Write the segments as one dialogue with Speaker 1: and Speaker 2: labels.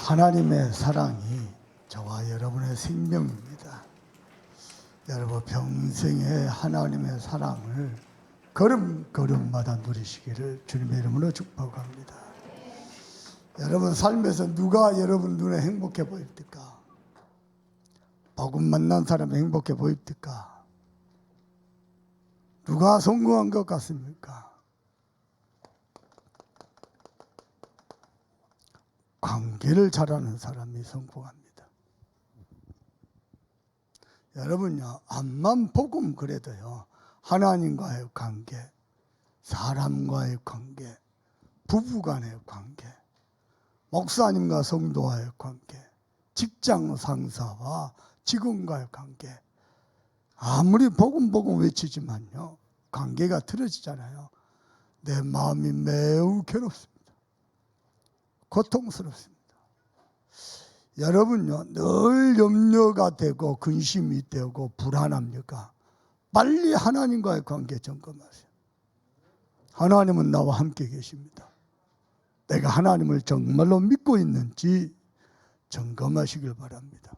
Speaker 1: 하나님의 사랑이 저와 여러분의 생명입니다. 여러분 평생에 하나님의 사랑을 걸음걸음마다 누리시기를 주님의 이름으로 축복합니다. 여러분 삶에서 누가 여러분 눈에 행복해 보입니까? 복음 만난 사람이 행복해 보입니까? 누가 성공한 것 같습니까? 관계를 잘하는 사람이 성공합니다. 여러분요, 앞만 보고 그래도요, 하나님과의 관계, 사람과의 관계, 부부간의 관계, 목사님과 성도와의 관계, 직장 상사와 직원과의 관계, 아무리 복음 외치지만요, 관계가 틀어지잖아요. 내 마음이 매우 괴롭습니다. 고통스럽습니다. 여러분요, 늘 염려가 되고 근심이 되고 불안합니까? 빨리 하나님과의 관계 점검하세요. 하나님은 나와 함께 계십니다. 내가 하나님을 정말로 믿고 있는지 점검하시길 바랍니다.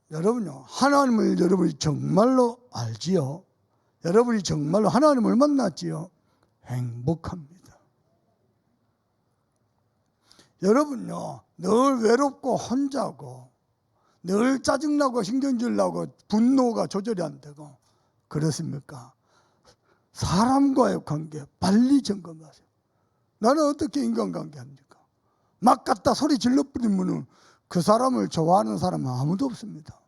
Speaker 1: 여러분요, 하나님을 여러분이 정말로 알지요? 여러분이 정말로 하나님을 만났지요? 행복합니다. 여러분요, 늘 외롭고 혼자고 늘 짜증나고 신경질 나고 분노가 조절이 안 되고 그렇습니까? 사람과의 관계 빨리 점검하세요. 나는 어떻게 인간관계 합니까? 막 갖다 소리 질러 뿌리면 그 사람을 좋아하는 사람은 아무도 없습니다.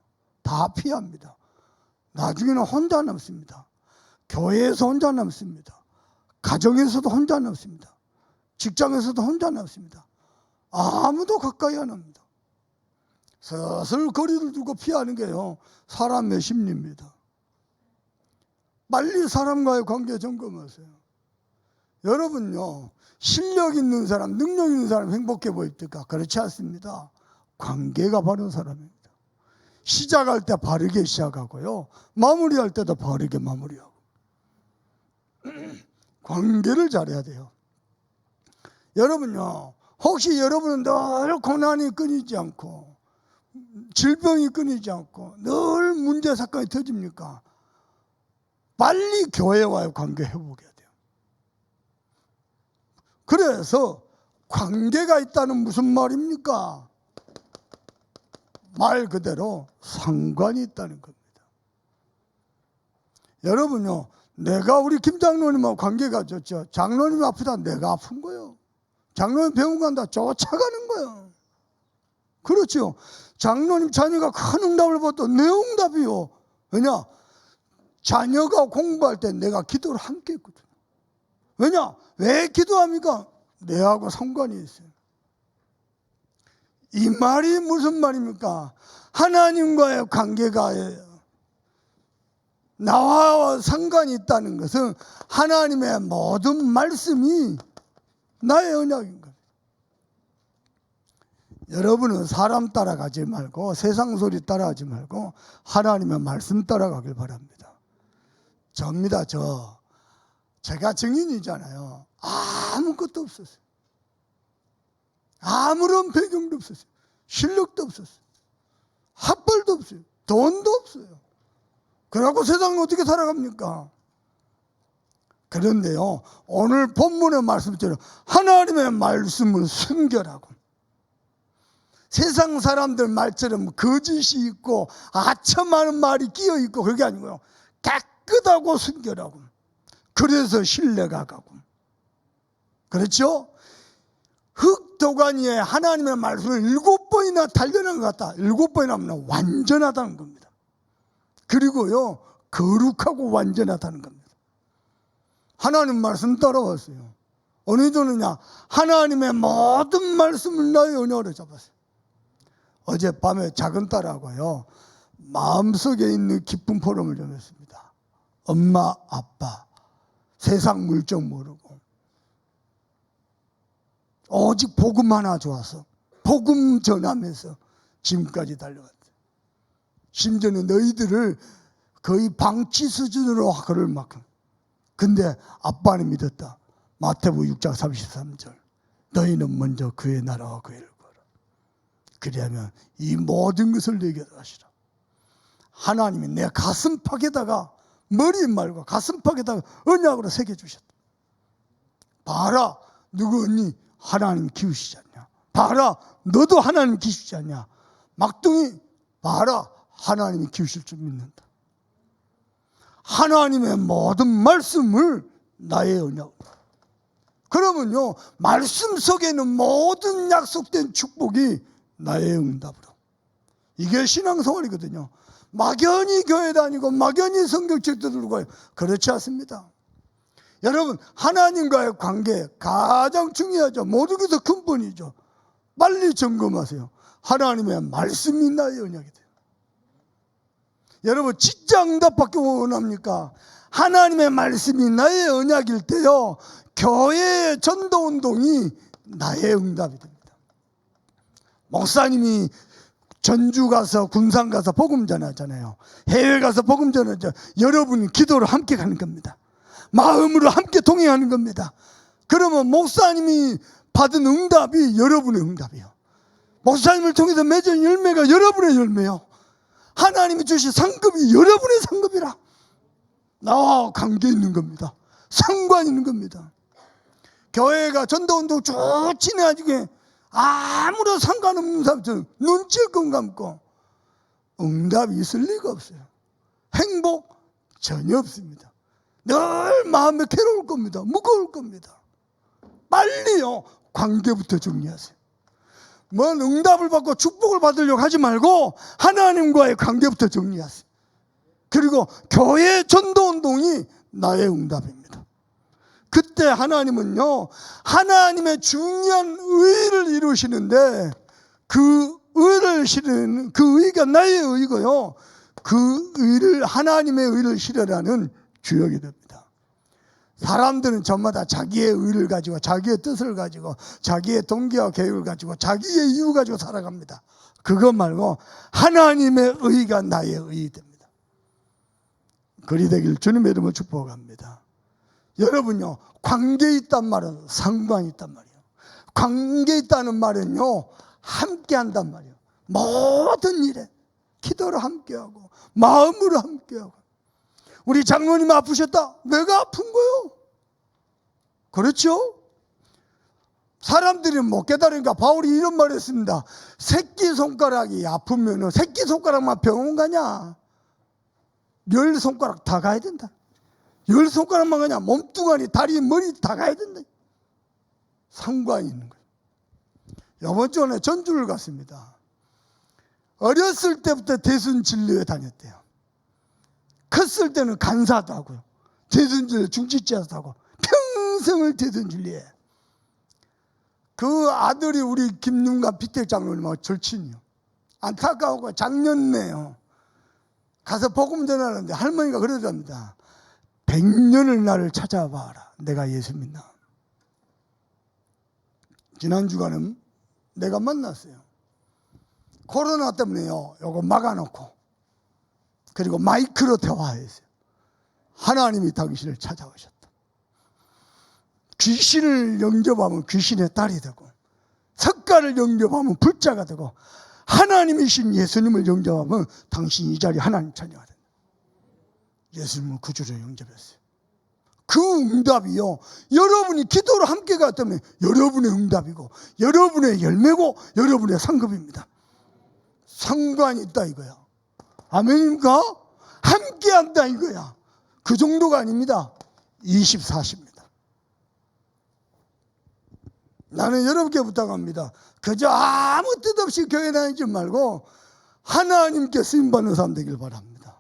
Speaker 1: 다 피합니다. 나중에는 혼자 남습니다. 교회에서 혼자 남습니다. 가정에서도 혼자 남습니다. 직장에서도 혼자 남습니다. 아무도 가까이 안 합니다. 슬슬 거리를 두고 피하는 게요, 사람의 심리입니다. 빨리 사람과의 관계 점검하세요. 여러분요, 실력 있는 사람, 능력 있는 사람 행복해 보입니까? 그렇지 않습니다. 관계가 바른 사람입니다. 시작할 때 바르게 시작하고요, 마무리할 때도 바르게 마무리하고. 관계를 잘해야 돼요. 여러분요, 혹시 여러분은 늘 고난이 끊이지 않고 질병이 끊이지 않고 늘 문제 사건이 터집니까? 빨리 교회와의 관계 회복해야 돼요. 그래서 관계가 있다는 무슨 말입니까? 말 그대로 상관이 있다는 겁니다. 여러분요, 내가 우리 김 장로님하고 관계가 좋죠. 장로님이 아프다 내가 아픈 거예요. 장로님 병원 간다 쫓아가는 거예요. 그렇죠. 장로님 자녀가 큰 응답을 받도 내 응답이요. 왜냐? 자녀가 공부할 때 내가 기도를 함께 했거든. 왜냐? 왜 기도합니까? 내하고 상관이 있어요. 이 말이 무슨 말입니까? 하나님과의 관계가 나와 상관이 있다는 것은 하나님의 모든 말씀이 나의 언약인 겁니다. 여러분은 사람 따라가지 말고 세상 소리 따라가지 말고 하나님의 말씀 따라가길 바랍니다. 접니다. 제가 증인이잖아요. 아무것도 없었어요. 아무런 배경도 없었어요. 실력도 없었어요. 학벌도 없어요. 돈도 없어요. 그러고 세상은 어떻게 살아갑니까? 그런데요, 오늘 본문의 말씀처럼 하나님의 말씀을 순결하고 세상 사람들 말처럼 거짓이 있고 아첨하는 말이 끼어 있고 그게 아니고요, 깨끗하고 순결하고 그래서 신뢰가 가고, 그렇죠? 흙도가니에 하나님의 말씀을 7번이나 단련한 것 같다. 7번이나 하면 완전하다는 겁니다. 그리고요, 거룩하고 완전하다는 겁니다. 하나님 말씀 따라왔어요. 어느 정도냐? 하나님의 모든 말씀을 나의 언어로 잡았어요. 어젯밤에 작은 딸하고요, 마음속에 있는 기쁜 포럼을 좀 했습니다. 엄마, 아빠, 세상 물정 모르고 오직 복음 하나 좋아서 복음 전하면서 지금까지 달려왔어요. 심지어는 너희들을 거의 방치 수준으로 그럴 만큼. 근데 아빠는 믿었다. 마태복음 6장 33절. 너희는 먼저 그의 나라와 그의 일을 구하라. 그리하면 이 모든 것을 내게 하시라. 하나님이 내 가슴팍에다가, 머리 말고 가슴팍에다가 언약으로 새겨주셨다. 봐라, 누구 언니 하나님 키우시지 않냐. 봐라, 너도 하나님 키우시지 않냐. 막둥이 봐라, 하나님이 키우실 줄 믿는다. 하나님의 모든 말씀을 나의 언약. 그러면요, 말씀 속에는 모든 약속된 축복이 나의 응답으로. 이게 신앙생활이거든요. 막연히 교회 다니고 막연히 성경책 들고 그렇지 않습니다. 여러분, 하나님과의 관계 가장 중요하죠. 모든 것의 근본이죠. 빨리 점검하세요. 하나님의 말씀이 나의 언약이 돼요. 여러분, 진짜 응답받기 원합니까? 하나님의 말씀이 나의 언약일 때요, 교회의 전도운동이 나의 응답이 됩니다. 목사님이 전주 가서 군산 가서 복음 전하잖아요. 해외 가서 복음 전하죠. 여러분이 기도로 함께 가는 겁니다. 마음으로 함께 동행하는 겁니다. 그러면 목사님이 받은 응답이 여러분의 응답이에요. 목사님을 통해서 맺은 열매가 여러분의 열매요. 하나님이 주신 상급이 여러분의 상급이라. 나와 관계 있는 겁니다. 상관 있는 겁니다. 교회가 전도운동 쭉 지나가지고 아무런 상관없는 사람처럼 눈찔끔 감고 응답이 있을 리가 없어요. 행복 전혀 없습니다. 늘 마음에 괴로울 겁니다. 무거울 겁니다. 빨리요, 관계부터 정리하세요. 뭔 응답을 받고 축복을 받으려고 하지 말고 하나님과의 관계부터 정리하세요. 그리고 교회 전도운동이 나의 응답입니다. 그때 하나님은요, 하나님의 중요한 의를 이루시는데, 그 의를 실은, 그 의가 나의 의고요, 그 의를, 하나님의 의를 실현하는 주역이 됩니다. 사람들은 저마다 자기의 의를 가지고, 자기의 뜻을 가지고, 자기의 동기와 계획을 가지고, 자기의 이유 가지고 살아갑니다. 그것 말고 하나님의 의가 나의 의 됩니다. 그리 되길 주님의 이름으로 축복합니다. 여러분요, 관계 있단 말은 상관이 있단 말이에요. 관계 있다는 말은요, 함께 한단 말이에요. 모든 일에 기도로 함께하고 마음으로 함께하고. 우리 장로님 아프셨다. 내가 아픈 거요. 그렇죠? 사람들이 못 깨달으니까 바울이 이런 말을 했습니다. 새끼손가락이 아프면 새끼손가락만 병원 가냐? 10손가락 다 가야 된다. 10손가락만 가냐? 몸뚱아리, 다리, 머리 다 가야 된다. 상관이 있는 거예요. 이번 주에 전주를 갔습니다. 어렸을 때부터 대순진료에 다녔대요. 컸을 때는 간사도 하고요. 대순진료 중지자도 하고 평생을 대순진료에. 그 아들이 우리 김윤관 비택 장로님하고 절친이요. 안타까우고 작년에요. 가서 복음 전하는데 할머니가 그러답니다. 100년을 나를 찾아봐라. 내가 예수 믿나. 지난 주간에 내가 만났어요. 코로나 때문에요. 요거 막아놓고 그리고 마이크로 대화했어요. 하나님이 당신을 찾아오셨다. 귀신을 영접하면 귀신의 딸이 되고, 석가를 영접하면 불자가 되고, 하나님이신 예수님을 영접하면 당신 이 자리 하나님 자녀가 된다. 예수님을 구주로 영접했어요. 그 응답이요, 여러분이 기도로 함께 갔다면 여러분의 응답이고 여러분의 열매고 여러분의 상급입니다. 상관이 있다 이거야. 아멘입니까? 함께 한다 이거야. 그 정도가 아닙니다. 24시입니다. 나는 여러분께 부탁합니다. 그저 아무 뜻 없이 교회 다니지 말고 하나님께 쓰임받는 사람 되길 바랍니다.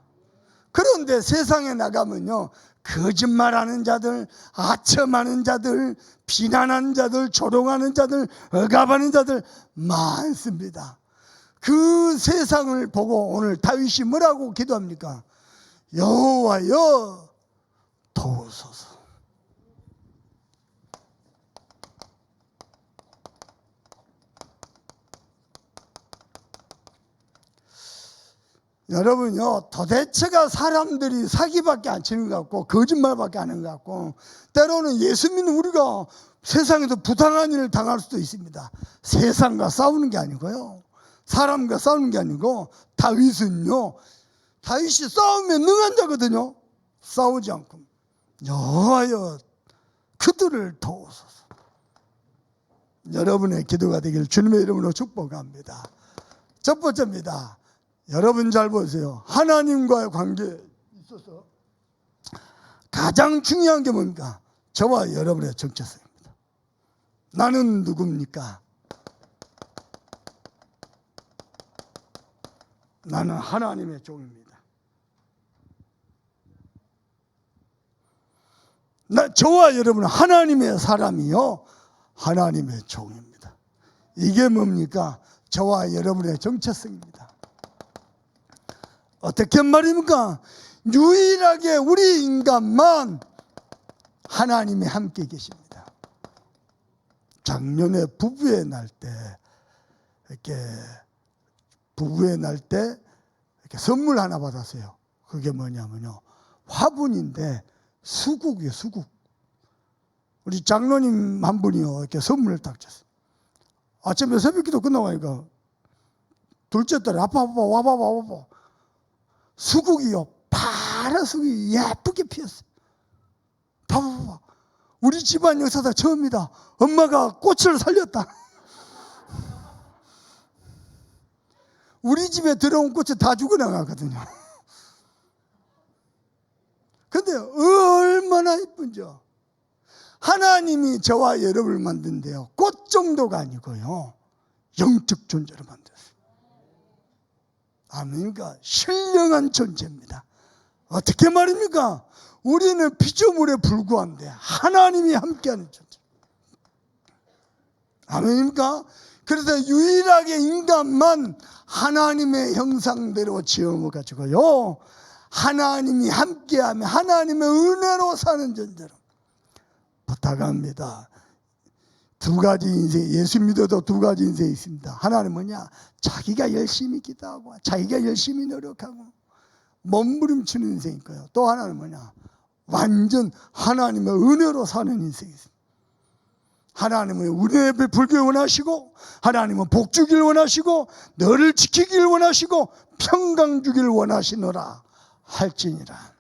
Speaker 1: 그런데 세상에 나가면요, 거짓말하는 자들, 아첨하는 자들, 비난하는 자들, 조롱하는 자들, 억압하는 자들 많습니다. 그 세상을 보고 오늘 다윗이 뭐라고 기도합니까? 여호와여 도우소서. 여러분요, 도대체가 사람들이 사기밖에 안 치는 것 같고 거짓말밖에 안 하는 것 같고, 때로는 예수 믿는 우리가 세상에서 부당한 일을 당할 수도 있습니다. 세상과 싸우는 게 아니고요, 사람과 싸우는 게 아니고, 다윗은요, 다윗이 싸우면 능한 자거든요. 싸우지 않고 여호와여 그들을 도우소서. 여러분의 기도가 되기를 주님의 이름으로 축복합니다. 첫 번째입니다. 여러분 잘 보세요. 하나님과의 관계에 있어서 가장 중요한 게 뭡니까? 저와 여러분의 정체성입니다. 나는 누굽니까? 나는 하나님의 종입니다. 저와 여러분은 하나님의 사람이요, 하나님의 종입니다. 이게 뭡니까? 저와 여러분의 정체성입니다. 어떻게 말입니까? 유일하게 우리 인간만 하나님이 함께 계십니다. 작년에 부부의 날 때 이렇게 선물 하나 받았어요. 그게 뭐냐면요, 화분인데 수국이에요, 수국. 우리 장로님 한 분이요, 이렇게 선물을 딱 줬어요. 아침에 새벽기도 끝나고 나니까 둘째 딸이 아빠 와봐. 수국이요, 파란 수국이 예쁘게 피었어요. 봐봐. 우리 집안 역사상 처음이다. 엄마가 꽃을 살렸다. 우리 집에 들어온 꽃이 다 죽어나가거든요. 근데 얼마나 이쁜죠. 하나님이 저와 여러분을 만든데요, 꽃 정도가 아니고요, 영적 존재로 만들었어요. 아멘입니까? 신령한 존재입니다. 어떻게 말입니까? 우리는 피조물에 불과한데 하나님이 함께하는 존재. 아멘입니까? 그래서 유일하게 인간만 하나님의 형상대로 지어가지고요, 하나님이 함께하며 하나님의 은혜로 사는 존재로 부탁합니다. 두 가지 인생, 예수 믿어도 두 가지 인생이 있습니다. 하나는 뭐냐? 자기가 열심히 기도하고 자기가 열심히 노력하고 몸부림치는 인생이 있고요. 또 하나는 뭐냐? 완전 하나님의 은혜로 사는 인생이 있습니다. 하나님은 은혜 베풀길 원하시고, 하나님은 복 주길 원하시고, 너를 지키길 원하시고, 평강 주길 원하시노라 할지니라.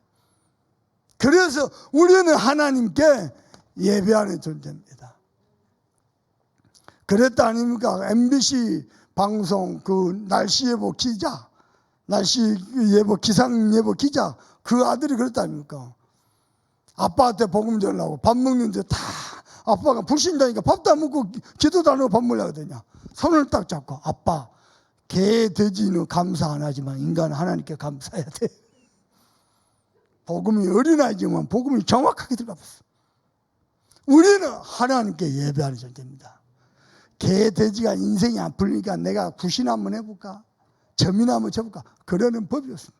Speaker 1: 그래서 우리는 하나님께 예배하는 존재입니다. 그랬다 아닙니까? MBC 방송 그 날씨 예보 기자, 날씨 예보 기상 예보 기자, 그 아들이 그랬다 아닙니까? 아빠한테 복음 전하고 밥 먹는데 다 아빠가 불신자니까 밥도 안 먹고 기도도 안 하고 밥 먹으려고 하더냐. 손을 딱 잡고, 아빠, 개, 돼지는 감사 안 하지만 인간은 하나님께 감사해야 돼. 복음이 어린아이지만 복음이 정확하게 들어갔어. 우리는 하나님께 예배하는 존재입니다. 개, 돼지가 인생이 안 풀리니까 내가 굿이나 한번 해볼까? 점이나 한번 쳐볼까? 그러는 법이 없습니다.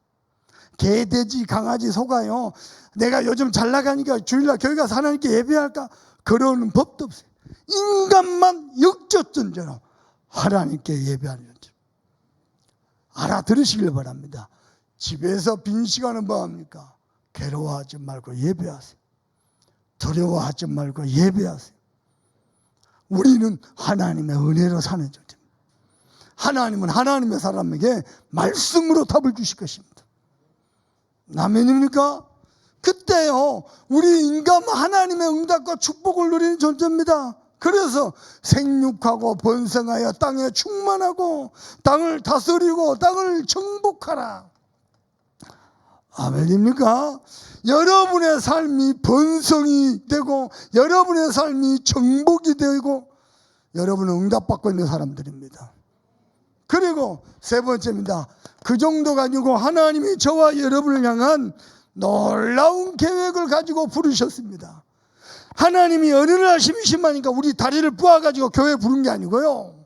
Speaker 1: 개, 돼지, 강아지, 소가요, 내가 요즘 잘 나가니까 주일날 교회 가서 하나님께 예배할까? 그러는 법도 없어요. 인간만 역적 존재로 하나님께 예배하는 존재. 알아들으시길 바랍니다. 집에서 빈 시간은 뭐합니까? 괴로워하지 말고 예배하세요. 두려워하지 말고 예배하세요. 우리는 하나님의 은혜로 사는 존재입니다. 하나님은 하나님의 사람에게 말씀으로 답을 주실 것입니다. 아멘입니까? 그때요, 우리 인간은 하나님의 응답과 축복을 누리는 존재입니다. 그래서 생육하고 번성하여 땅에 충만하고 땅을 다스리고 땅을 정복하라. 아멘입니까? 여러분의 삶이 번성이 되고 여러분의 삶이 정복이 되고 여러분은 응답받고 있는 사람들입니다. 그리고 세 번째입니다. 그 정도가 아니고 하나님이 저와 여러분을 향한 놀라운 계획을 가지고 부르셨습니다. 하나님이 어느 날 심심하니까 우리 다리를 빻아가지고 교회 부른 게 아니고요,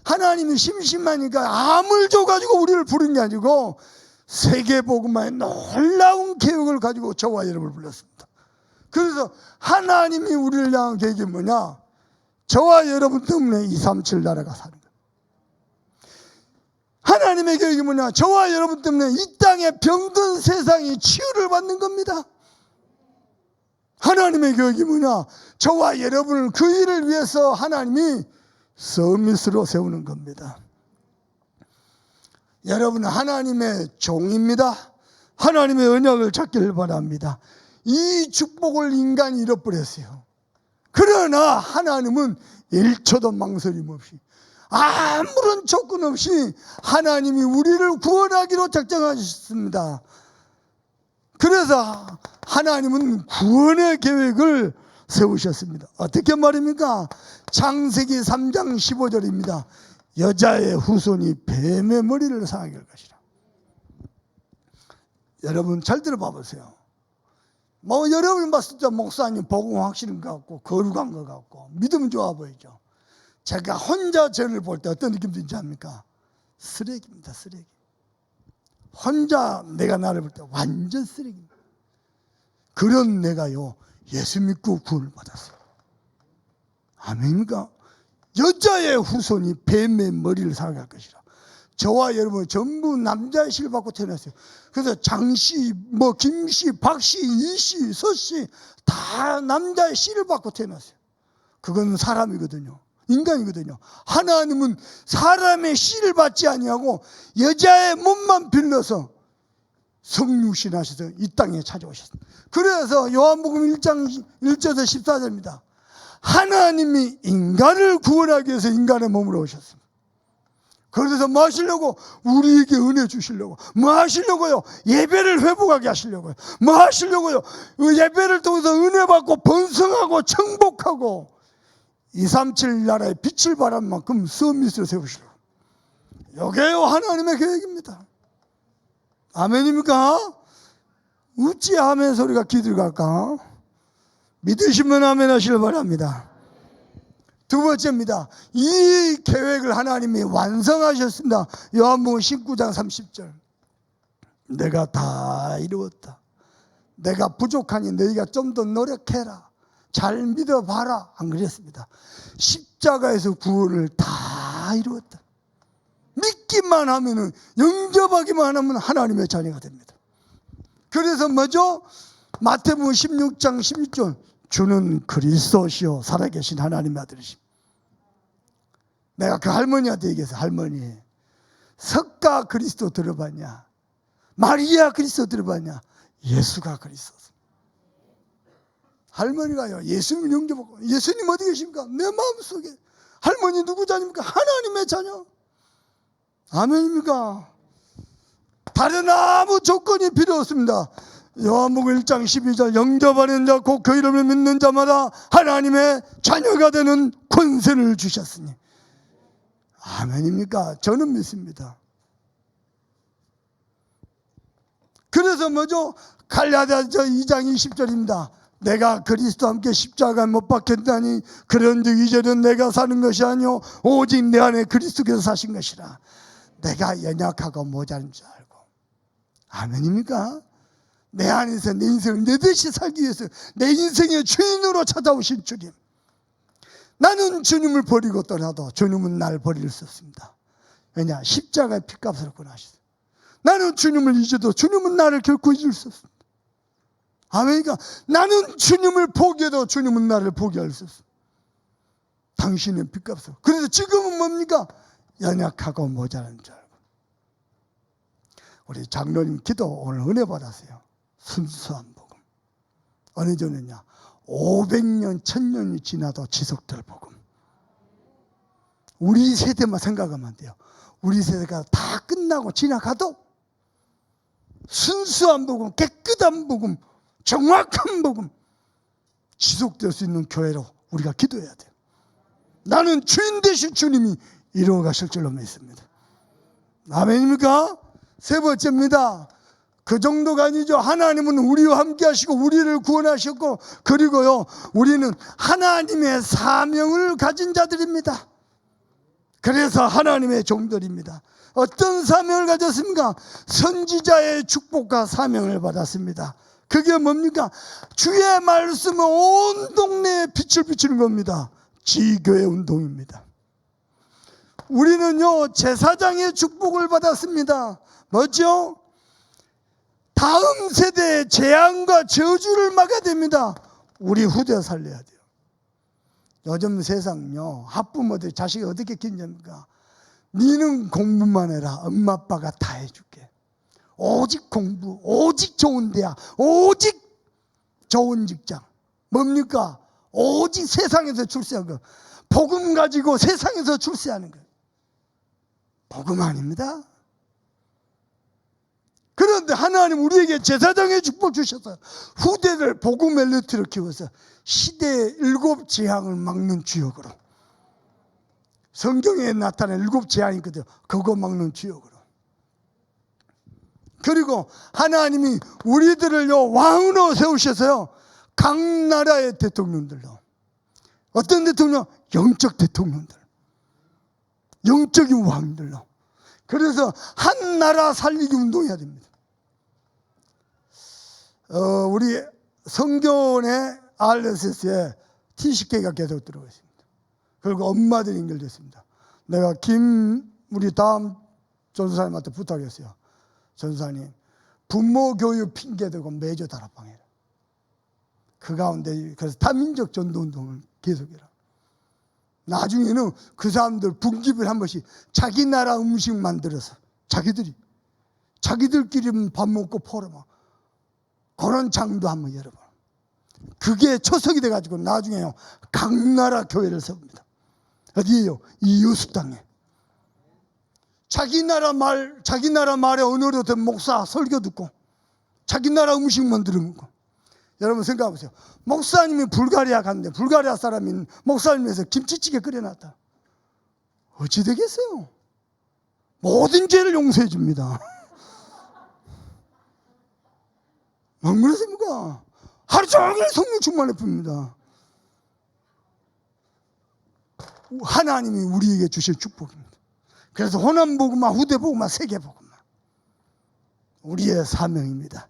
Speaker 1: 하나님이 심심하니까 암을 줘가지고 우리를 부른 게 아니고 세계복음화의 놀라운 계획을 가지고 저와 여러분을 불렀습니다. 그래서 하나님이 우리를 향한 계획이 뭐냐? 저와 여러분 때문에 237 나라가 사는 거예요. 하나님의 계획이 뭐냐? 저와 여러분 때문에 이 땅에 병든 세상이 치유를 받는 겁니다. 하나님의 계획이 뭐냐? 저와 여러분을 그 일을 위해서 하나님이 서밋으로 세우는 겁니다. 여러분은 하나님의 종입니다. 하나님의 언약을 찾기를 바랍니다. 이 축복을 인간이 잃어버렸어요. 그러나 하나님은 1초도 망설임 없이, 아무런 조건 없이 하나님이 우리를 구원하기로 작정하셨습니다. 그래서 하나님은 구원의 계획을 세우셨습니다. 어떻게 말입니까? 창세기 3장 15절입니다. 여자의 후손이 뱀의 머리를 상하게 할 것이라. 여러분 잘 들어봐 보세요. 뭐 여러분 봤을 때 목사님 복음 확실한 것 같고 거룩한 것 같고 믿음 좋아 보이죠. 제가 혼자 저를 볼 때 어떤 느낌 드는지 압니까? 쓰레기입니다. 쓰레기. 혼자 내가 나를 볼 때 완전 쓰레기입니다. 그런 내가요 예수 믿고 구원을 받았어요. 아멘입니까? 여자의 후손이 뱀의 머리를 상하게 할 것이라. 저와 여러분 전부 남자의 씨를 받고 태어났어요. 그래서 장씨, 뭐 김씨, 박씨, 이씨, 서씨 다 남자의 씨를 받고 태어났어요. 그건 사람이거든요. 인간이거든요. 하나님은 사람의 씨를 받지 아니하고 여자의 몸만 빌려서 성육신 하셔서 이 땅에 찾아오셨습니다. 그래서 요한복음 1장 1절에서 14절입니다. 하나님이 인간을 구원하기 위해서 인간의 몸으로 오셨습니다. 그래서 뭐 하시려고? 우리에게 은혜 주시려고. 뭐 하시려고요? 예배를 회복하게 하시려고요. 뭐 하시려고요? 예배를 통해서 은혜 받고 번성하고 청복하고 237 나라의 빛을 발한 만큼 서밋을 세우시려고. 이게요 하나님의 계획입니다. 아멘입니까? 어찌 아멘 소리가 귀들 갈까? 믿으시면 아멘 하시길 바랍니다. 두 번째입니다. 이 계획을 하나님이 완성하셨습니다. 요한복음 19장 30절. 내가 다 이루었다. 내가 부족하니 너희가 좀 더 노력해라. 잘 믿어봐라. 안 그랬습니다. 십자가에서 구원을 다 이루었다. 믿기만 하면은, 영접하기만 하면 하나님의 자녀가 됩니다. 그래서 뭐죠? 마태복음 16장 16절. 주는 그리스도시요 살아계신 하나님의 아들이십니다. 내가 그 할머니한테 얘기해서, 할머니 석가 그리스도 들어봤냐? 마리아 그리스도 들어봤냐? 예수가 그리스도. 할머니가요 예수님 영접하고, 예수님 어디 계십니까? 내 마음속에. 할머니 누구 자녀입니까? 하나님의 자녀. 아멘입니까? 다른 아무 조건이 필요 없습니다. 요한복음 1장 12절. 영접하는 자 곧 그 이름을 믿는 자마다 하나님의 자녀가 되는 권세를 주셨으니. 아멘입니까? 저는 믿습니다. 그래서 뭐죠? 갈라디아서 2장 20절입니다. 내가 그리스도와 함께 십자가에 못 박혔다니 그런즉 이제는 내가 사는 것이 아니요 오직 내 안에 그리스도께서 사신 것이라. 내가 연약하고 모자란 줄 알고. 아멘입니까? 내 안에서 내 인생을 내 대신 살기 위해서 내 인생의 주인으로 찾아오신 주님. 나는 주님을 버리고 떠나도 주님은 날 버릴 수 없습니다. 왜냐? 십자가의 핏값을 권하셨어요. 나는 주님을 잊어도 주님은 나를 결코 잊을 수 없습니다. 아멘이니까 나는 주님을 포기해도 주님은 나를 포기할 수 없습니다. 당신의 핏값을. 그래서 지금은 뭡니까? 연약하고 모자란 줄 알고. 우리 장로님 기도 오늘 은혜 받았어요. 순수한 복음. 어느 정도냐? 500년, 1000년이 지나도 지속될 복음. 우리 세대만 생각하면 안 돼요. 우리 세대가 다 끝나고 지나가도 순수한 복음, 깨끗한 복음, 정확한 복음 지속될 수 있는 교회로 우리가 기도해야 돼요. 나는 주인 되신 주님이 이루어 가실 줄로 믿습니다. 아멘입니까? 세 번째입니다. 그 정도가 아니죠. 하나님은 우리와 함께 하시고 우리를 구원하셨고, 그리고요 우리는 하나님의 사명을 가진 자들입니다. 그래서 하나님의 종들입니다. 어떤 사명을 가졌습니까? 선지자의 축복과 사명을 받았습니다. 그게 뭡니까? 주의 말씀은 온 동네에 빛을 비추는 겁니다. 지교의 운동입니다. 우리는요 제사장의 축복을 받았습니다. 뭐죠? 다음 세대의 재앙과 저주를 막아야 됩니다. 우리 후대 살려야 돼요. 요즘 세상요 학부모들 자식이 어떻게 키우냐니까, 니는 공부만 해라, 엄마 아빠가 다 해줄게. 오직 공부, 오직 좋은 대학, 오직 좋은 직장. 뭡니까? 오직 세상에서 출세한 거. 복음 가지고 세상에서 출세하는 거예요. 복음 아닙니다. 그런데 하나님 우리에게 제사장의 축복 주셔서 후대를 복음 엘리트로 키워서 시대의 7 재앙을 막는 주역으로, 성경에 나타난 7 재앙이 있거든요. 그거 막는 주역으로. 그리고 하나님이 우리들을요 왕으로 세우셔서요 각 나라의 대통령들로, 어떤 대통령? 영적 대통령들, 영적인 왕들로. 그래서 한 나라 살리기 운동해야 됩니다. 우리 성교원의 RSS에 TCK가 계속 들어가 있습니다. 그리고 엄마들이 연결됐습니다. 내가 우리 다음 전도사님한테 부탁했어요. 전도사님, 부모 교육 핑계대고 매주 다락방해라. 그 가운데 그래서 다민족 전도운동을 계속해라. 나중에는 그 사람들 분기별 한 번씩 자기 나라 음식 만들어서 자기들끼리 밥 먹고 포럼하고 그런 장도 한번 열어봐. 그게 초석이 돼가지고 나중에요 각 나라 교회를 세웁니다. 어디에요? 이웃 땅에. 자기 나라 말의 언어로 된 목사 설교 듣고 자기 나라 음식 만들어 먹고. 여러분 생각해 보세요. 목사님이 불가리아 갔는데 불가리아 사람인 목사님에서 김치찌개 끓여놨다. 어찌 되겠어요? 모든 죄를 용서해 줍니다. 안 그렇습니까? 하루 종일 성령 충만해 풉니다. 하나님이 우리에게 주신 축복입니다. 그래서 호남복음화, 후대복음화, 세계복음화 우리의 사명입니다.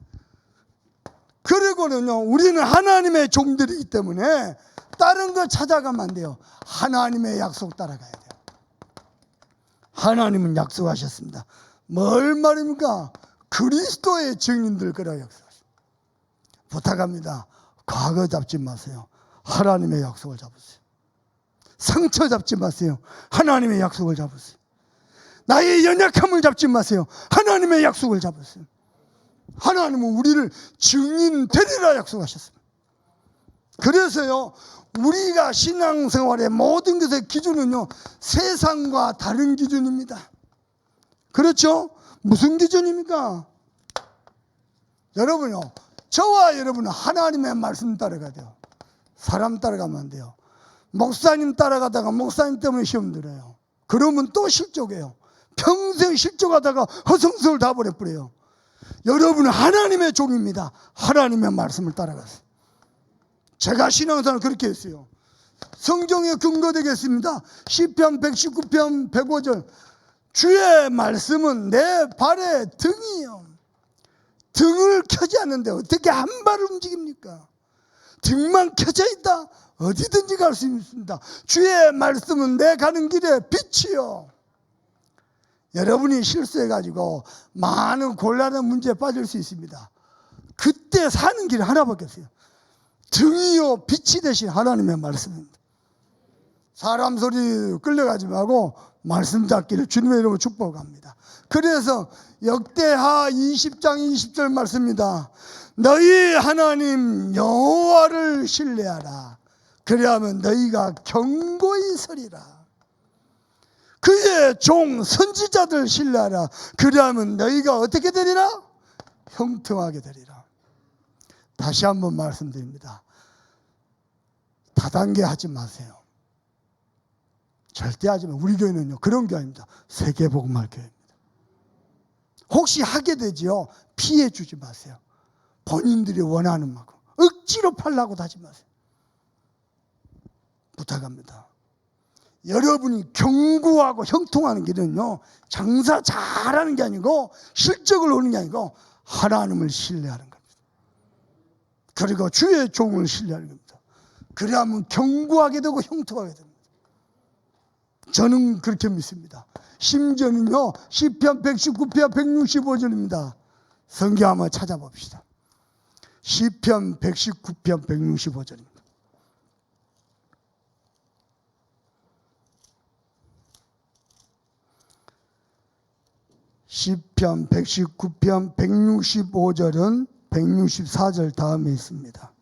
Speaker 1: 그리고는요 우리는 하나님의 종들이기 때문에 다른 거 찾아가면 안 돼요. 하나님의 약속 따라가야 돼요. 하나님은 약속하셨습니다. 뭘 말입니까? 그리스도의 증인들 거라 약속하셨습니다. 부탁합니다. 과거 잡지 마세요. 하나님의 약속을 잡으세요. 상처 잡지 마세요. 하나님의 약속을 잡으세요. 나의 연약함을 잡지 마세요. 하나님의 약속을 잡으세요. 하나님은 우리를 증인 되리라 약속하셨습니다. 그래서요 우리가 신앙생활의 모든 것의 기준은요 세상과 다른 기준입니다. 그렇죠? 무슨 기준입니까? 여러분요 저와 여러분은 하나님의 말씀 따라가야 돼요. 사람 따라가면 안 돼요. 목사님 따라가다가 목사님 때문에 시험 들어요. 그러면 또 실족해요. 평생 실족하다가 허성스러울 다 버려버려요. 여러분은 하나님의 종입니다. 하나님의 말씀을 따라가세요. 제가 신앙생활 그렇게 했어요. 성경에 근거되겠습니다. 시편 119편 105절 주의 말씀은 내 발의 등이요. 등을 켜지 않는데 어떻게 한 발을 움직입니까? 등만 켜져 있다 어디든지 갈 수 있습니다. 주의 말씀은 내 가는 길에 빛이요. 여러분이 실수해가지고 많은 곤란한 문제에 빠질 수 있습니다. 그때 사는 길이 하나밖에 없어요. 등이요 빛이 되신 하나님의 말씀입니다. 사람 소리 끌려가지 말고 말씀 잡기를 주님의 이름으로 축복합니다. 그래서 역대하 20장 20절 말씀입니다. 너희 하나님 여호와를 신뢰하라. 그리하면 너희가 견고히 서리라. 그의 종 선지자들 신뢰하라. 그리하면 너희가 어떻게 되리라? 형통하게 되리라. 다시 한번 말씀드립니다. 다단계 하지 마세요. 절대 하지 마세요. 우리 교회는요 그런 교회입니다. 세계복음할 교회입니다. 혹시 하게 되지요 피해 주지 마세요. 본인들이 원하는 만큼 억지로 팔라고도 하지 마세요. 부탁합니다. 여러분이 견고하고 형통하는 길은요 장사 잘하는 게 아니고 실적을 오는 게 아니고 하나님을 신뢰하는 겁니다. 그리고 주의 종을 신뢰하는 겁니다. 그래야만 견고하게 되고 형통하게 됩니다. 저는 그렇게 믿습니다. 심지어는요, 시편 119편 165절입니다. 성경 한번 찾아봅시다. 시편 119편 165절입니다. 시편 119편 165절은 164절 다음에 있습니다.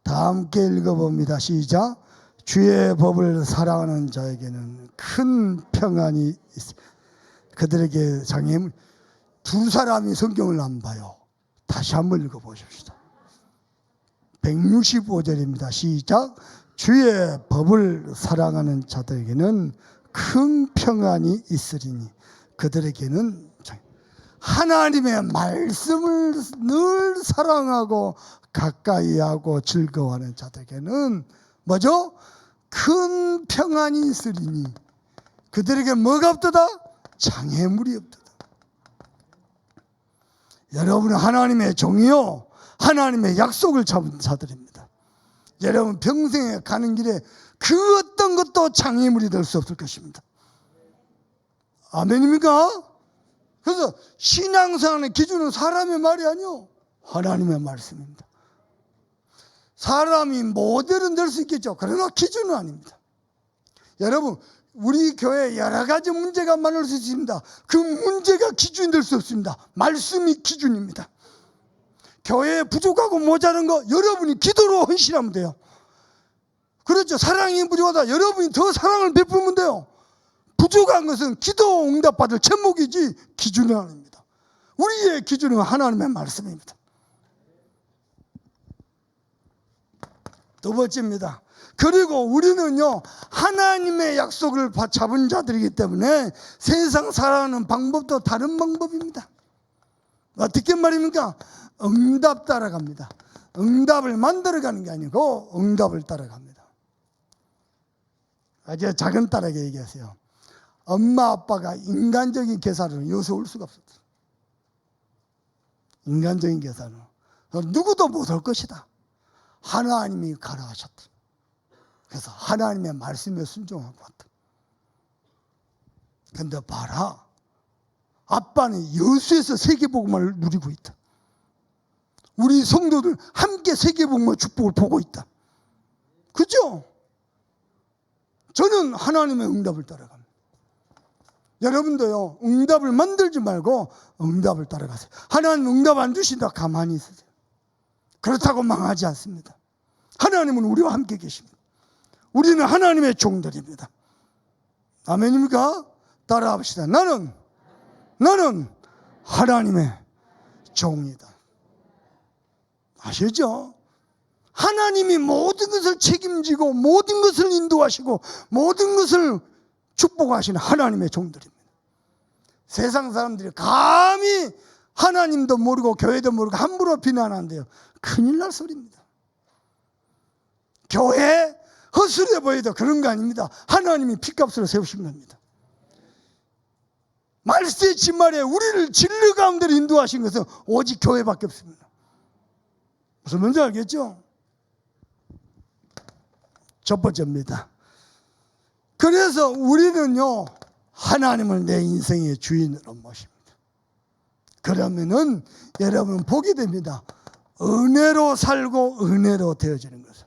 Speaker 1: 다 함께 읽어봅니다. 시작. 주의 법을 사랑하는 자에게는 큰 평안이 있습니다. 그들에게 장애물. 두 사람이 성경을 안 봐요. 다시 한번 읽어보십시다. 165절입니다. 시작. 주의 법을 사랑하는 자들에게는 큰 평안이 있으리니 그들에게는 하나님의 말씀을 늘 사랑하고 가까이하고 즐거워하는 자들에게는 뭐죠? 큰 평안이 있으리니 그들에게 뭐가 없도다? 장애물이 없도다. 여러분은 하나님의 종이요, 하나님의 약속을 잡은 자들입니다. 여러분 평생에 가는 길에 그 어떤 것도 장애물이 될 수 없을 것입니다. 아멘입니까? 그래서 신앙생활의 기준은 사람의 말이 아니요, 하나님의 말씀입니다. 사람이 모델은 될 수 있겠죠. 그러나 기준은 아닙니다. 여러분, 우리 교회에 여러 가지 문제가 많을 수 있습니다. 그 문제가 기준이 될 수 없습니다. 말씀이 기준입니다. 교회에 부족하고 모자란 거 여러분이 기도로 헌신하면 돼요. 그렇죠. 사랑이 부족하다. 여러분이 더 사랑을 베풀면 돼요. 부족한 것은 기도 응답받을 제목이지 기준이 아닙니다. 우리의 기준은 하나님의 말씀입니다. 두 번째입니다. 그리고 우리는요, 하나님의 약속을 잡은 자들이기 때문에 세상 살아가는 방법도 다른 방법입니다. 어떻게 말입니까? 응답 따라갑니다. 응답을 만들어가는 게 아니고 응답을 따라갑니다. 아주 작은 딸에게 얘기하세요. 엄마 아빠가 인간적인 계산으로 요새 올 수가 없었다. 인간적인 계산으로 누구도 못 올 것이다. 하나님이 가라 하셨다. 그래서 하나님의 말씀에 순종하고 왔다. 근데 봐라, 아빠는 여수에서 세계복음을 누리고 있다. 우리 성도들 함께 세계복음의 축복을 보고 있다. 그죠? 저는 하나님의 응답을 따라갑니다. 여러분도요, 응답을 만들지 말고 응답을 따라가세요. 하나님 응답 안 주신다 가만히 있으세요. 그렇다고 망하지 않습니다. 하나님은 우리와 함께 계십니다. 우리는 하나님의 종들입니다. 아멘입니까? 따라합시다. 나는 하나님의 종이다. 아시죠? 하나님이 모든 것을 책임지고 모든 것을 인도하시고 모든 것을 축복하시는 하나님의 종들입니다. 세상 사람들이 감히 하나님도 모르고 교회도 모르고 함부로 비난한대요. 큰일 날 소리입니다. 교회 허술해 보여도 그런 거 아닙니다. 하나님이 핏값으로 세우신 겁니다. 말세의 진말에 우리를 진리 가운데로 인도하신 것은 오직 교회밖에 없습니다. 무슨 뭔지 알겠죠? 첫 번째입니다. 그래서 우리는요, 하나님을 내 인생의 주인으로 모십니다. 그러면은 여러분 보게 됩니다. 은혜로 살고 은혜로 되어지는 것을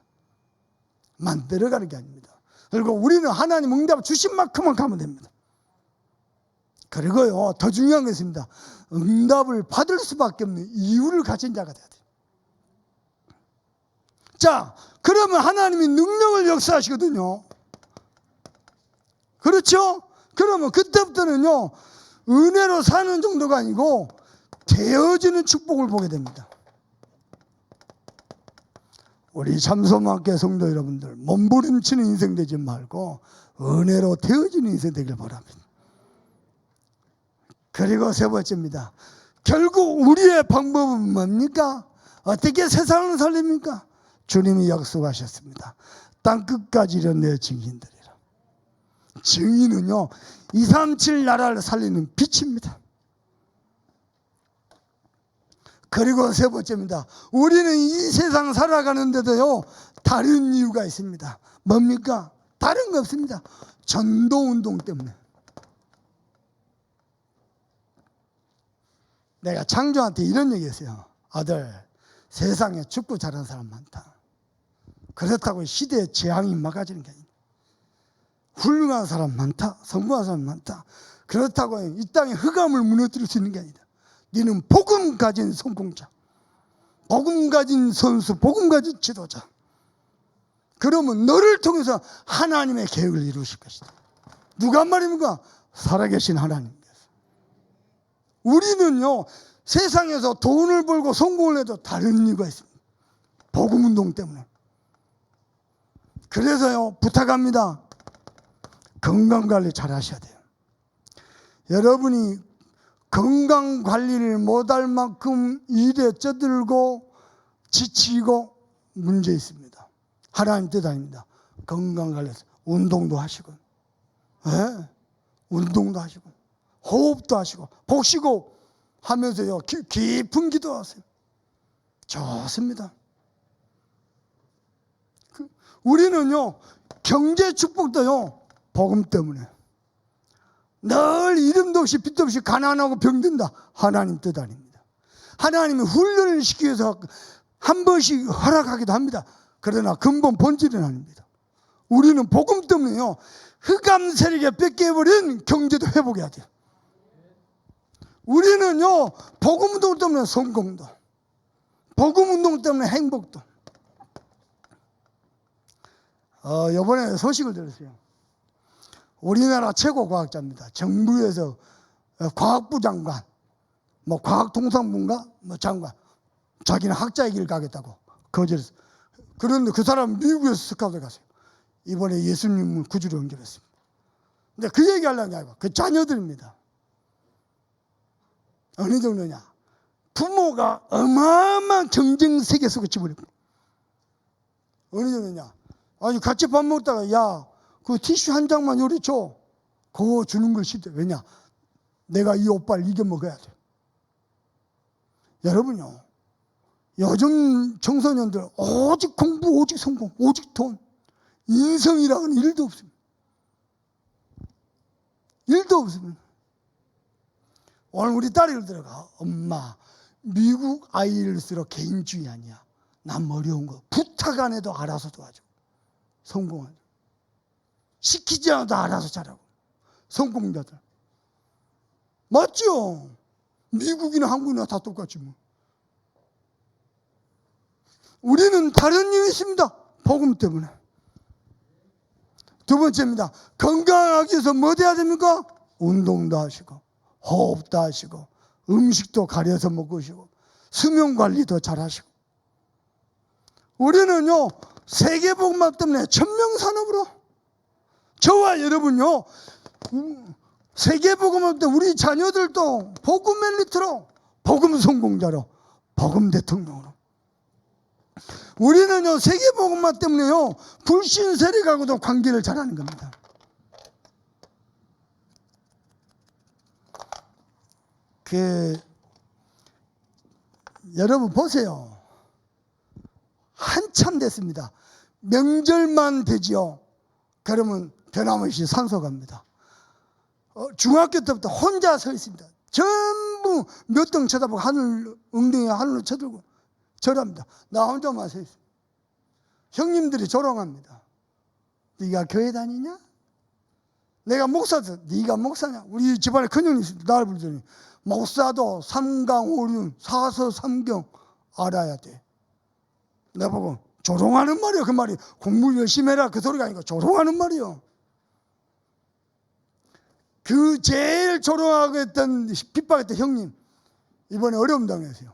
Speaker 1: 만들어가는 게 아닙니다. 그리고 우리는 하나님 응답 주신 만큼만 가면 됩니다. 그리고요, 더 중요한 게 있습니다. 응답을 받을 수밖에 없는 이유를 가진 자가 돼야 돼요. 자, 그러면 하나님이 능력을 역사하시거든요. 그렇죠? 그러면 그때부터는요, 은혜로 사는 정도가 아니고 되어지는 축복을 보게 됩니다. 우리 참소망교회 성도 여러분들, 몸부림치는 인생 되지 말고 은혜로 되어지는 인생 되길 바랍니다. 그리고 세 번째입니다. 결국 우리의 방법은 뭡니까? 어떻게 세상을 살립니까? 주님이 약속하셨습니다. 땅끝까지 이른 내 증인들이라. 증인은요, 237 나라를 살리는 빛입니다. 그리고 세 번째입니다. 우리는 이 세상 살아가는데도요, 다른 이유가 있습니다. 뭡니까? 다른 거 없습니다. 전도운동 때문에. 내가 창조한테 이런 얘기했어요. 아들, 세상에 죽고 자란 사람 많다. 그렇다고 시대에 재앙이 막아지는 게 아니다. 훌륭한 사람 많다. 성공한 사람 많다. 그렇다고 이 땅에 흑암을 무너뜨릴 수 있는 게 아니다. 너는 복음 가진 성공자, 복음 가진 선수, 복음 가진 지도자. 그러면 너를 통해서 하나님의 계획을 이루실 것이다. 누가 말입니까? 살아계신 하나님께서. 우리는요, 세상에서 돈을 벌고 성공을 해도 다른 이유가 있습니다. 복음운동 때문에. 그래서요, 부탁합니다. 건강관리 잘 하셔야 돼요. 여러분이 건강관리를 못할 만큼 일에 쩌들고 지치고 문제 있습니다. 하나님 뜻 아닙니다. 건강관리해서 운동도 하시고, 운동도 하시고, 호흡도 하시고, 복식호흡 하면서요, 깊은 기도하세요. 좋습니다. 우리는요, 경제 축복도요, 복음 때문에. 늘 이름도 없이 빛도 없이 가난하고 병든다. 하나님 뜻 아닙니다. 하나님이 훈련을 시키기 위해서 한 번씩 허락하기도 합니다. 그러나 근본 본질은 아닙니다. 우리는 복음 때문에요, 흑암 세력에 뺏겨버린 경제도 회복해야 돼요. 우리는요, 복음 운동 때문에 성공도, 복음 운동 때문에 행복도. 이번에 소식을 들었어요. 우리나라 최고 과학자입니다. 정부에서 과학부 장관, 과학통상부인가 장관, 자기는 학자의 길 가겠다고 거절했어요. 그런데 그 사람 미국에서 스카우트 갔어요. 이번에 예수님을 구주로 연결했습니다. 근데 그 얘기 하려는 게 아니고 그 자녀들입니다. 어느 정도냐? 부모가 어마어마한 경쟁 세계 속에 집어넣고. 어느 정도냐? 아니 같이 밥 먹다가 야, 그 티슈 한 장만 요리 줘. 그거 주는 걸 싫대. 왜냐? 내가 이 오빠를 이겨 먹어야 돼. 여러분요, 요즘 청소년들 오직 공부, 오직 성공, 오직 돈, 인성이라는 일도 없습니다. 일도 없습니다. 오늘 우리 딸이 그러더라고. 엄마, 미국 아이일수록 개인주의 아니야. 난 어려운 거 부탁 안 해도 알아서 도와줘. 성공하죠. 시키지 않아도 알아서 잘하고. 성공자들. 맞죠? 미국이나 한국이나 다 똑같지 뭐. 우리는 다른 이유 있습니다. 복음 때문에. 두 번째입니다. 건강하기 위해서 뭐 해야 됩니까? 운동도 하시고, 호흡도 하시고, 음식도 가려서 먹으시고, 수면 관리도 잘 하시고. 우리는요, 세계복음화 때문에 천명산업으로, 저와 여러분요, 세계복음화 때문에 우리 자녀들도 복음 엘리트로, 복음 성공자로, 복음 대통령으로. 우리는요, 세계복음화 때문에요, 불신 세력하고도 관계를 잘하는 겁니다. 여러분 보세요. 한참 됐습니다. 명절만 되지요. 그러면 변함없이 산소 갑니다. 중학교 때부터 혼자 서 있습니다. 전부 몇 등 쳐다보고 하늘, 엉덩이 하늘로 쳐들고 절합니다. 나 혼자만 서 있어요. 형님들이 조롱합니다. 네가 교회 다니냐? 내가 목사도 네가 목사냐? 우리 집안에 큰형이 있습니다. 나를 부르더니 목사도 삼강오륜 사서삼경 알아야 돼. 내가 보고 조롱하는 말이야. 그 말이 공부 열심히 해라 그 소리가 아니고 조롱하는 말이요. 그 제일 조롱하고 했던 핍박했던 형님 이번에 어려움 당했어요.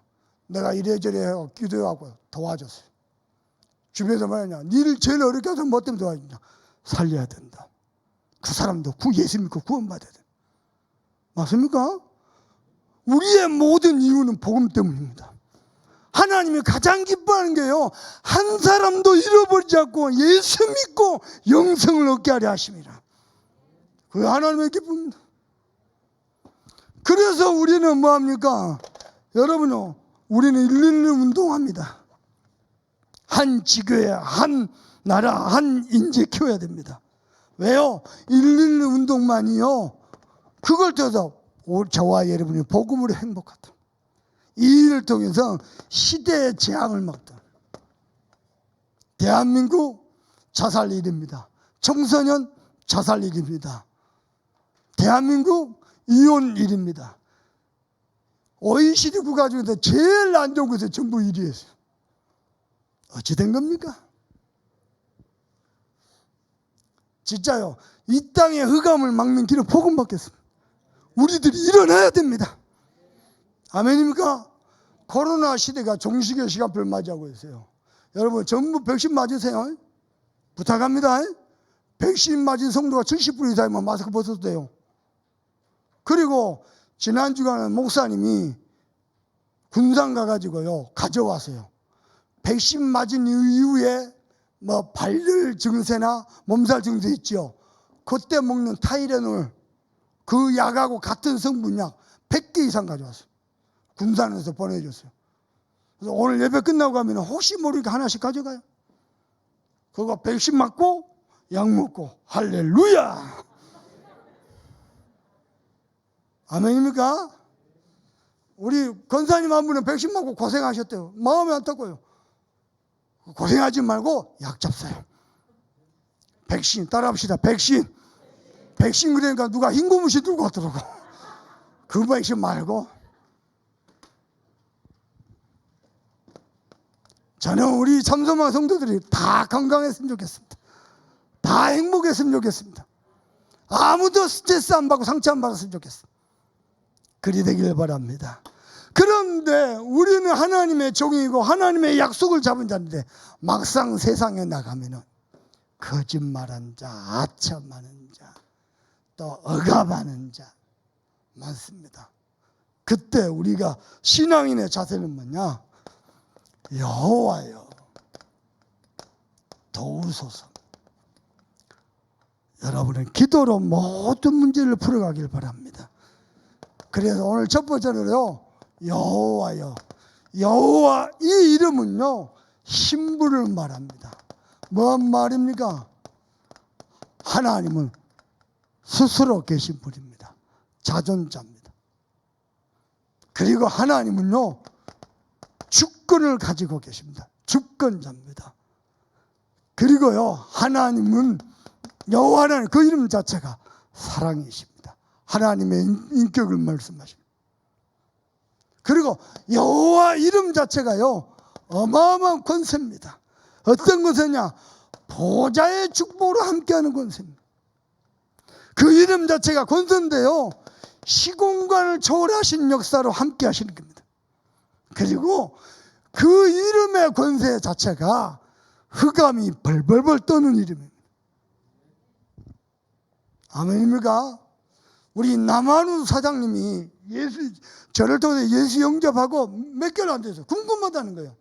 Speaker 1: 내가 이래저래 기도하고 도와줬어요. 주변에서 말하냐, 니를 제일 어렵게 해서 뭐 때문에 도와주냐? 살려야 된다. 그 사람도 예수 믿고 구원받아야 돼. 맞습니까? 우리의 모든 이유는 복음 때문입니다. 하나님이 가장 기뻐하는 게요, 한 사람도 잃어버리지 않고 예수 믿고 영생을 얻게 하려 하심이라. 그게 하나님의 기쁨입니다. 그래서 우리는 뭐합니까? 여러분요, 우리는 112 운동합니다. 한 지교회, 한 나라, 한 인재 키워야 됩니다. 왜요? 112 운동만이요. 그걸 통해서 저와 여러분이 복음으로 행복하다. 이 일을 통해서 시대의 재앙을 막다. 대한민국 자살 1위입니다. 청소년 자살 1위입니다. 대한민국 이혼 1위입니다. OECD 국가 중에서 제일 안 좋은 것에 전부 1위였어요. 어찌 된 겁니까? 진짜요. 이 땅의 흑암을 막는 길은 복음 받겠습니다. 우리들이 일어나야 됩니다. 아멘입니까? 코로나 시대가 종식의 시간표를 맞이하고 있어요. 여러분 전부 백신 맞으세요. 부탁합니다. 백신 맞은 성도가 70% 이상이면 마스크 벗어도 돼요. 그리고 지난 주간에 목사님이 군산 가가지고요 가져왔어요. 백신 맞은 이후에 뭐 발열 증세나 몸살 증세 있죠. 그때 먹는 타이레놀 그 약하고 같은 성분약 100개 이상 가져왔어요. 군산에서 보내줬어요. 그래서 오늘 예배 끝나고 가면 혹시 모르니까 하나씩 가져가요. 그거 백신 맞고 약 먹고 할렐루야. 아멘입니까? 우리 권사님 한 분은 백신 맞고 고생하셨대요. 마음이 안타까워요. 고생하지 말고 약 잡사요. 백신 따라합시다. 백신 그러니까 누가 흰 고무신 들고 왔더라고. 그 백신 말고. 저는 우리 참소만 성도들이 다 건강했으면 좋겠습니다. 다 행복했으면 좋겠습니다. 아무도 스트레스 안 받고 상처 안 받았으면 좋겠습니다. 그리 되길 바랍니다. 그런데 우리는 하나님의 종이고 하나님의 약속을 잡은 자인데 막상 세상에 나가면은 거짓말한 자, 아첨하는 자, 또 억압하는 자 많습니다. 그때 우리가 신앙인의 자세는 뭐냐? 여호와여 도우소서. 여러분은 기도로 모든 문제를 풀어가길 바랍니다. 그래서 오늘 첫 번째로요 여호와여. 여호와 이 이름은요 신부를 말합니다. 뭔 말입니까? 하나님은 스스로 계신 분입니다. 자존자입니다. 그리고 하나님은요 주권을 가지고 계십니다. 주권자입니다. 그리고요 하나님은 여호와 하나님 그 이름 자체가 사랑이십니다. 하나님의 인격을 말씀하십니다. 그리고 여호와 이름 자체가요 어마어마한 권세입니다. 어떤 권세냐? 보좌의 축복으로 함께하는 권세입니다. 그 이름 자체가 권세인데요 시공간을 초월하신 역사로 함께하시는 겁니다. 그리고 그 이름의 권세 자체가 흑암이 벌벌벌 떠는 이름입니다. 아멘입니까? 우리 남한우 사장님이 저를 통해 예수 영접하고 몇 개월 안 돼서 궁금하다는 거예요.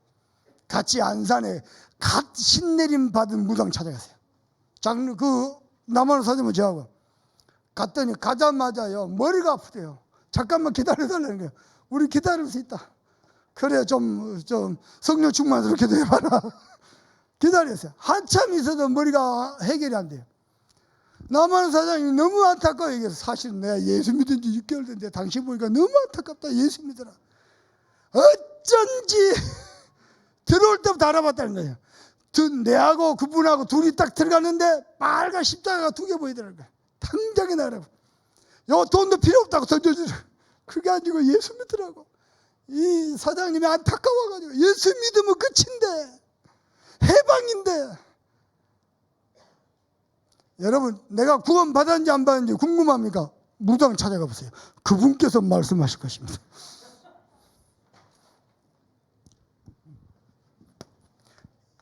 Speaker 1: 같이 안산에 갓 신내림 받은 무당 찾아갔어요. 그 남한우 사장님은 저하고 갔더니 가자마자요 머리가 아프대요. 잠깐만 기다려달라는 거예요. 우리 기다릴 수 있다. 그래 좀 성령 충만으로 기도해봐라. 기다렸어요. 한참 있어도 머리가 해결이 안 돼요. 남한 사장님이 너무 안타까워 얘기해서 사실은 내가 예수 믿은 지 6개월 됐는데 당신 보니까 너무 안타깝다. 예수 믿어라. 어쩐지 들어올 때부터 알아봤다는 거예요. 내하고 그분하고 둘이 딱 들어갔는데 빨간 십자가가 2개 보이더라는 거예요. 당장에 나라고. 요 돈도 필요 없다고 던져주더라고. 그게 아니고 예수 믿으라고. 이 사장님이 안타까워가지고 예수 믿으면 끝인데 해방인데. 여러분 내가 구원 받았는지 안 받았는지 궁금합니까? 무당 찾아가 보세요. 그분께서 말씀하실 것입니다.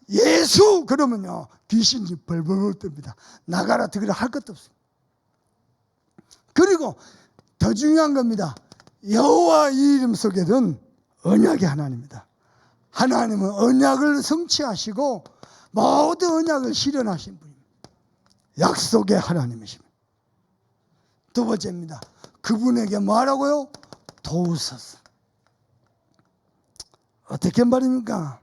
Speaker 1: 예수 그러면요 귀신이 벌벌 뜹니다. 나가라 들으라 할 것도 없어요. 그리고 더 중요한 겁니다. 여호와 이 이름 속에는 언약의 하나님입니다. 하나님은 언약을 성취하시고 모든 언약을 실현하신 분입니다. 약속의 하나님이십니다. 두 번째입니다. 그분에게 뭐하라고요? 도우소서. 어떻게 말입니까?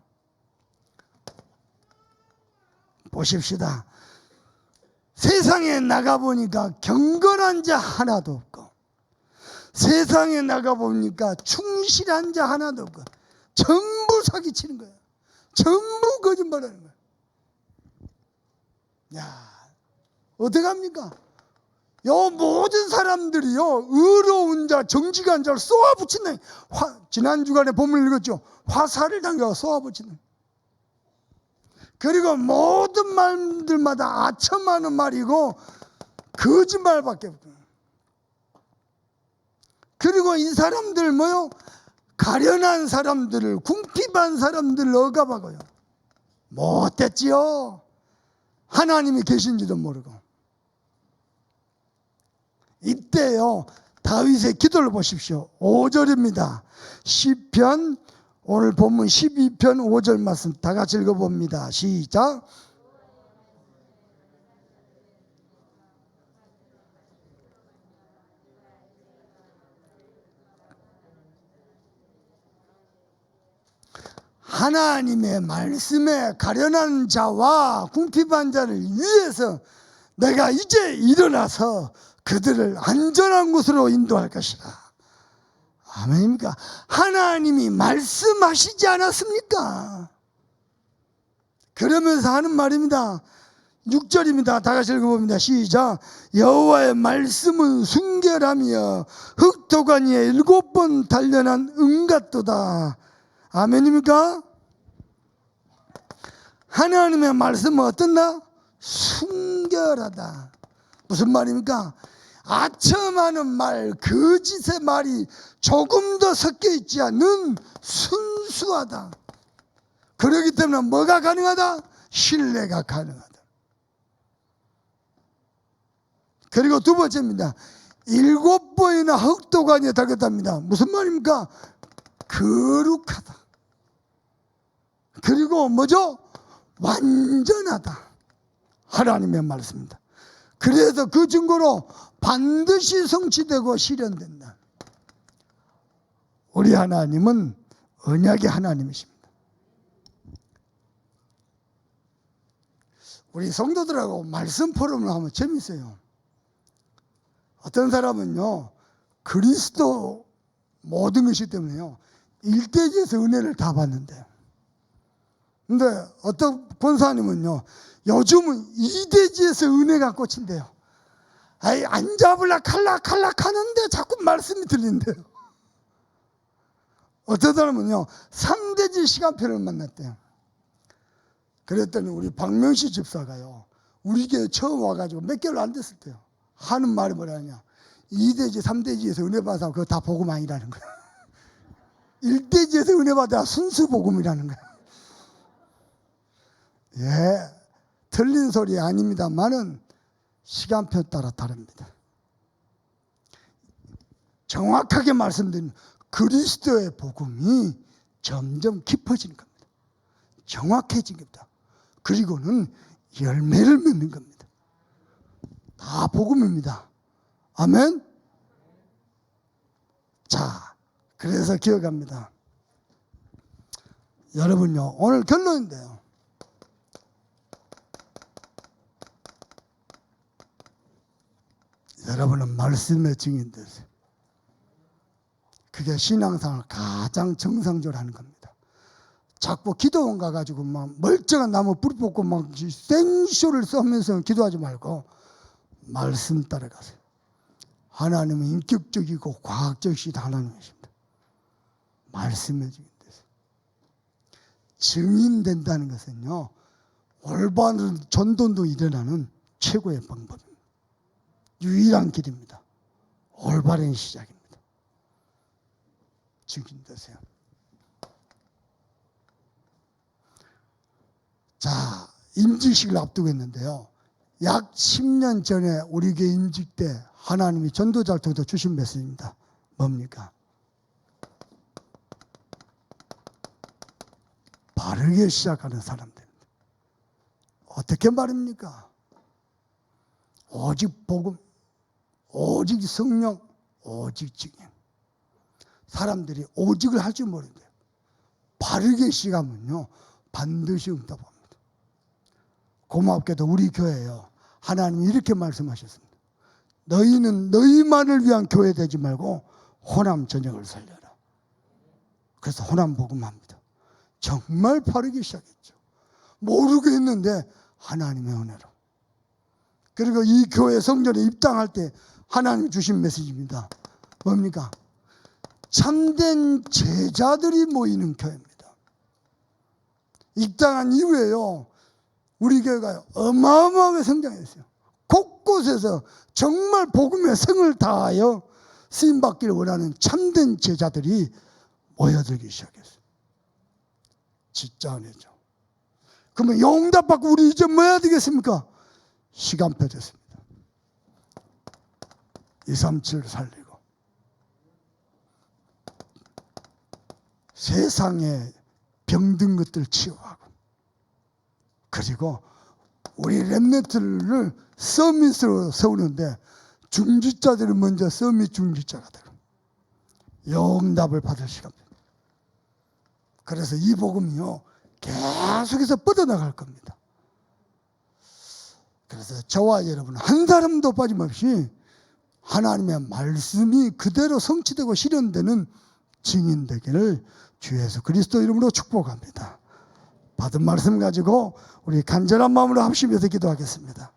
Speaker 1: 보십시다. 세상에 나가보니까 경건한 자 하나도 없고, 세상에 나가보니까 충실한 자 하나도 없고, 전부 사기치는 거예요. 전부 거짓말하는 거예요. 야, 어떡합니까? 요 모든 사람들이요, 의로운 자, 정직한 자를 쏘아붙이는, 지난 주간에 본문 읽었죠? 화살을 당겨 쏘아붙이는. 그리고 모든 말들마다 아첨하는 말이고 거짓말밖에 없고. 그리고 이 사람들 뭐요? 가련한 사람들을, 궁핍한 사람들을 억압하고요. 못됐지요. 하나님이 계신지도 모르고. 이때요, 다윗의 기도를 보십시오. 5절입니다. 시편, 오늘 본문 12편 5절 말씀 다 같이 읽어봅니다. 시작. 하나님의 말씀에 가련한 자와 궁핍한 자를 위해서 내가 이제 일어나서 그들을 안전한 곳으로 인도할 것이다. 아멘입니까? 하나님이 말씀하시지 않았습니까? 그러면서 하는 말입니다. 6절입니다. 다 같이 읽어봅니다. 시작. 여호와의 말씀은 순결하며 흑토관 위에 7번 단련한 은 같도다. 아멘입니까? 하나님의 말씀은 어떤다? 순결하다. 무슨 말입니까? 아첨하는 말, 거짓의 말이 조금 더 섞여 있지 않는 순수하다. 그렇기 때문에 뭐가 가능하다? 신뢰가 가능하다. 그리고 두 번째입니다. 7번이나 흑도관에 달렸답니다. 무슨 말입니까? 거룩하다. 그리고 뭐죠? 완전하다. 하나님의 말씀입니다. 그래서 그 증거로 반드시 성취되고 실현된다. 우리 하나님은 언약의 하나님이십니다. 우리 성도들하고 말씀 포럼을 하면 재밌어요. 어떤 사람은요, 그리스도 모든 것이 때문에요, 일대지에서 은혜를 다 받는데, 근데 어떤 권사님은요, 요즘은 이대지에서 은혜가 꽂힌대요. 아이, 안 잡을라 칼락칼락 하는데 자꾸 말씀이 들린대요. 어떤 사람은요, 상대지 시간표를 만났대요. 그랬더니 우리 박명시 집사가요, 우리 교회 처음 와가지고 몇 개월 안 됐을 때요, 하는 말이 뭐라냐, 2대지 3대지에서 은혜 받은 사람 그거 다 복음 아니라는 거야. 1대지에서 은혜 받아야 순수 복음이라는 거야. 예, 틀린 소리 아닙니다만은 시간표 따라 다릅니다. 정확하게 말씀드리면 그리스도의 복음이 점점 깊어지는 겁니다. 정확해진 겁니다. 그리고는 열매를 맺는 겁니다. 다 복음입니다. 아멘. 자, 그래서 기억합니다. 여러분요, 오늘 결론인데요, 여러분은 말씀의 증인 되세요. 그게 신앙생활 가장 정상적으로 하는 겁니다. 자꾸 기도원 가가지고 막 멀쩡한 나무 뿌리 뽑고 막 생쇼를 써면서 기도하지 말고 말씀 따라가세요. 하나님은 인격적이고 과학적이신 하나님이십니다. 말씀의 증인 되세요. 증인된다는 것은요, 올바른 전도도 일어나는 최고의 방법입니다. 유일한 길입니다. 올바른 시작입니다. 증인되세요. 자, 임직식을 앞두고 있는데요, 약 10년 전에 우리 교회 임직 때 하나님이 전도자를 통해서 주신 메시지입니다. 뭡니까? 바르게 시작하는 사람들입니다. 어떻게 말입니까? 오직 복음, 오직 성령, 오직 증인. 사람들이 오직을 할 줄 모르는데요, 바르게 시작하면요 반드시 응답합니다. 고맙게도 우리 교회요, 하나님이 이렇게 말씀하셨습니다. 너희는 너희만을 위한 교회 되지 말고 호남 전역을 살려라. 그래서 호남 복음합니다. 정말 바르기 시작했죠. 모르고 했는데 하나님의 은혜로. 그리고 이 교회 성전에 입당할 때 하나님이 주신 메시지입니다. 뭡니까? 참된 제자들이 모이는 교회입니다. 입당한 이후에요, 우리 교회가 어마어마하게 성장했어요. 곳곳에서 정말 복음의 성을 다하여 쓰임받기를 원하는 참된 제자들이 모여들기 시작했어요. 진짜 은혜죠. 그러면 용답받고 우리 이제 뭐 해야 되겠습니까? 시간표 됐습니다. 237 살리고 세상에 병든 것들 치유하고, 그리고 우리 렘넌트를 서밋으로 세우는데 중지자들이 먼저 서밋 중지자가 되고 용답을 받을 시간입니다. 그래서 이 복음이요 계속해서 뻗어나갈 겁니다. 그래서 저와 여러분 한 사람도 빠짐없이 하나님의 말씀이 그대로 성취되고 실현되는 증인 되기를 주 예수 그리스도 이름으로 축복합니다. 받은 말씀 가지고 우리 간절한 마음으로 합심해서 기도하겠습니다.